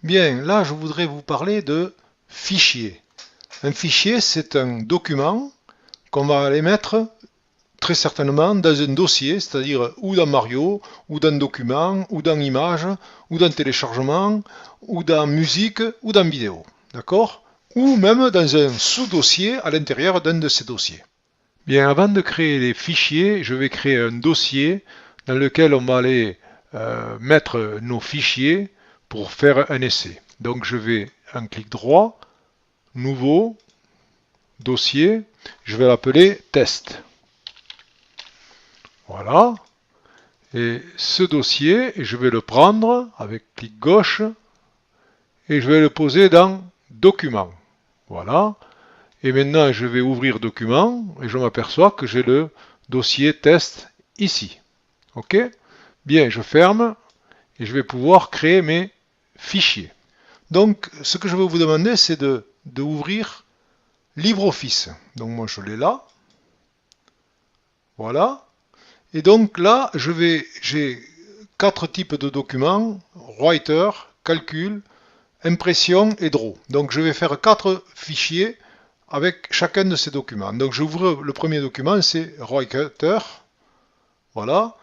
Bien, là, je voudrais vous parler de fichier. Un fichier, c'est un document qu'on va aller mettre très certainement dans un dossier, c'est-à-dire ou dans Mario, ou dans document, ou dans image, ou dans téléchargement, ou dans musique, ou dans vidéo. D'accord? Ou même dans un sous-dossier à l'intérieur d'un de ces dossiers. Bien, avant de créer les fichiers, je vais créer un dossier dans lequel on va aller mettre nos fichiers pour faire un essai. Donc je vais un clic droit, nouveau, dossier, je vais l'appeler test. Voilà. Et ce dossier, je vais le prendre avec clic gauche et je vais le poser dans document. Voilà. Et maintenant, je vais ouvrir document et je m'aperçois que j'ai le dossier test ici. OK? Bien, je ferme et je vais pouvoir créer mes fichiers. Donc, ce que je vais vous demander, c'est de ouvrir LibreOffice. Donc, moi, je l'ai là. Voilà. Et donc là, j'ai quatre types de documents, Writer, calcul, impression et draw. Donc je vais faire quatre fichiers avec chacun de ces documents. Donc j'ouvre le premier document, c'est Writer. Voilà.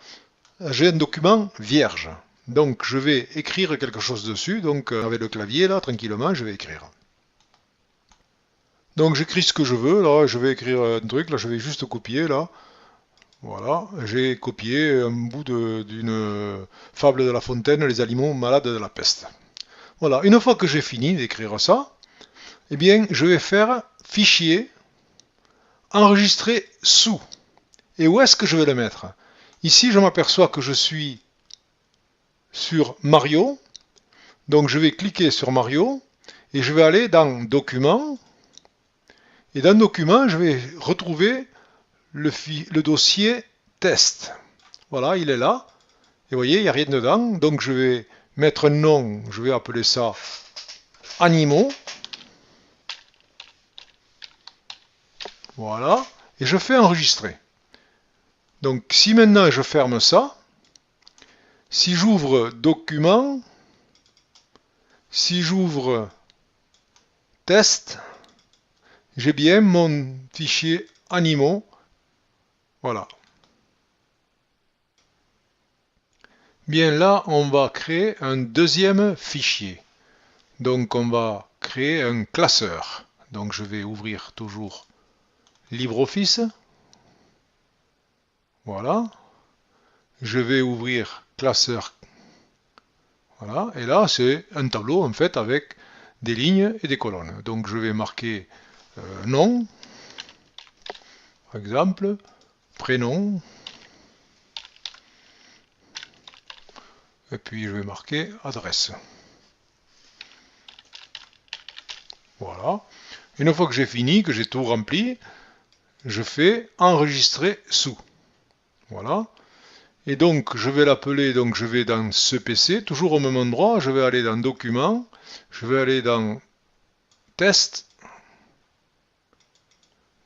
J'ai un document vierge. Donc je vais écrire quelque chose dessus. Donc avec le clavier là, tranquillement, je vais écrire. Donc j'écris ce que je veux. Là, je vais écrire un truc. Là, je vais juste copier là. Voilà, j'ai copié un bout d'une fable de La Fontaine, les animaux malades de la peste. Voilà, une fois que j'ai fini d'écrire ça, eh bien, je vais faire fichier, enregistrer sous. Et où est-ce que je vais le mettre? Ici, je m'aperçois que je suis sur Mario, donc je vais cliquer sur Mario et je vais aller dans Documents. Et dans Documents, je vais retrouver le dossier test. Voilà, il est là. Et vous voyez, il n'y a rien dedans. Donc je vais mettre un nom, je vais appeler ça animaux. Voilà. Et je fais enregistrer. Donc si maintenant je ferme ça, si j'ouvre document, si j'ouvre test, j'ai bien mon fichier animaux. Voilà. Bien là, on va créer un deuxième fichier. Donc on va créer un classeur. Donc je vais ouvrir toujours LibreOffice. Voilà. Je vais ouvrir classeur. Voilà. Et là, c'est un tableau en fait avec des lignes et des colonnes. Donc je vais marquer nom, par exemple, prénom, et puis je vais marquer adresse. Voilà. Une fois que j'ai fini, que j'ai tout rempli, je fais enregistrer sous. Voilà. Et donc je vais l'appeler, donc je vais dans ce PC, toujours au même endroit, je vais aller dans Documents, je vais aller dans Test,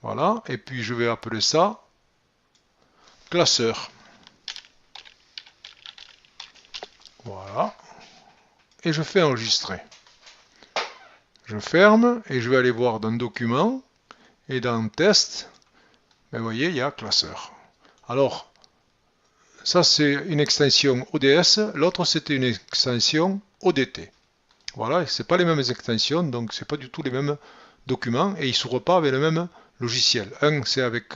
voilà, et puis je vais appeler ça Classeur. Voilà. Et je fais enregistrer. Je ferme et je vais aller voir dans Documents et dans Test, ben vous voyez, il y a Classeur. Alors, ça c'est une extension ODS, l'autre c'était une extension ODT. Voilà, c'est pas les mêmes extensions, donc c'est pas du tout les mêmes documents et ils s'ouvrent pas avec le même logiciel. Un c'est avec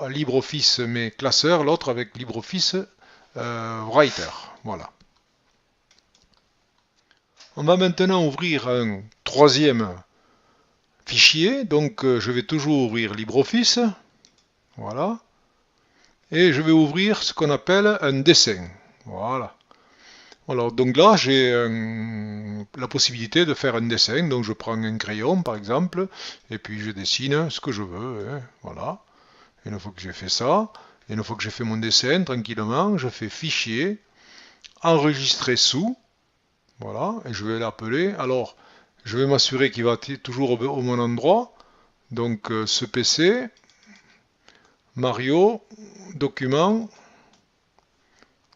LibreOffice mais classeur, l'autre avec LibreOffice Writer. Voilà. On va maintenant ouvrir un troisième fichier, donc je vais toujours ouvrir LibreOffice. Voilà. Et je vais ouvrir ce qu'on appelle un dessin. Voilà. Alors, donc là, j'ai la possibilité de faire un dessin. Donc, je prends un crayon, par exemple, et puis je dessine ce que je veux. Hein, voilà. Et une fois que j'ai fait ça, et une fois que j'ai fait mon dessin, tranquillement, je fais fichier, enregistrer sous. Voilà. Et je vais l'appeler. Alors, je vais m'assurer qu'il va être toujours au bon endroit. Donc, ce PC, Mario, document,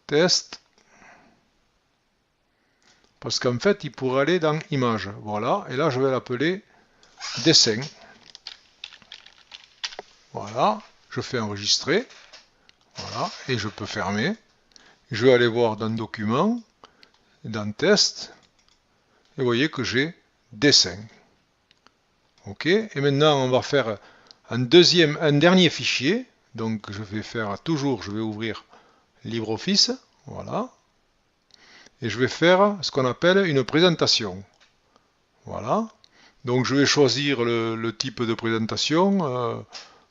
test, parce qu'en fait il pourrait aller dans Images. Voilà, et là je vais l'appeler Dessin. Voilà, je fais enregistrer. Voilà, et je peux fermer. Je vais aller voir dans Documents, dans Test, et vous voyez que j'ai Dessin. Ok, et maintenant on va faire un dernier fichier. Donc je vais faire toujours, je vais ouvrir LibreOffice, voilà, et je vais faire ce qu'on appelle une présentation. Voilà, donc je vais choisir le type de présentation,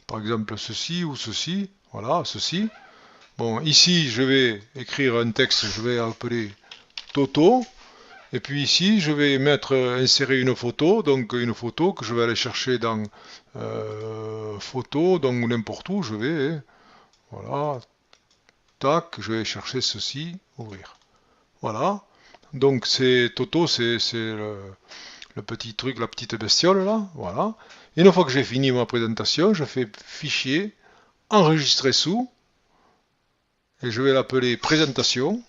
par exemple ceci ou ceci, voilà, ceci. Bon, ici je vais écrire un texte, je vais appeler Toto. Et puis ici, je vais insérer une photo, donc une photo que je vais aller chercher dans photo, donc n'importe où, je vais, voilà, tac, je vais chercher ceci, ouvrir. Voilà, donc c'est Toto, c'est le petit truc, la petite bestiole là, voilà. Et une fois que j'ai fini ma présentation, je fais fichier, enregistrer sous, et je vais l'appeler présentation.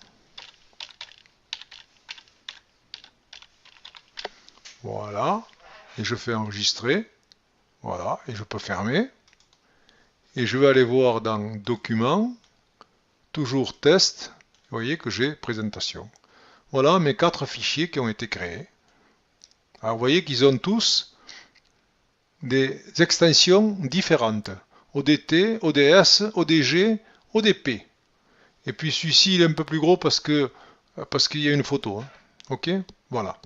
Voilà, et je fais enregistrer, voilà, et je peux fermer. Et je vais aller voir dans Documents, toujours Test, vous voyez que j'ai Présentation. Voilà mes 4 fichiers qui ont été créés. Alors vous voyez qu'ils ont tous des extensions différentes. ODT, ODS, ODG, ODP. Et puis celui-ci il est un peu plus gros parce qu'il y a une photo. Hein. Ok, voilà.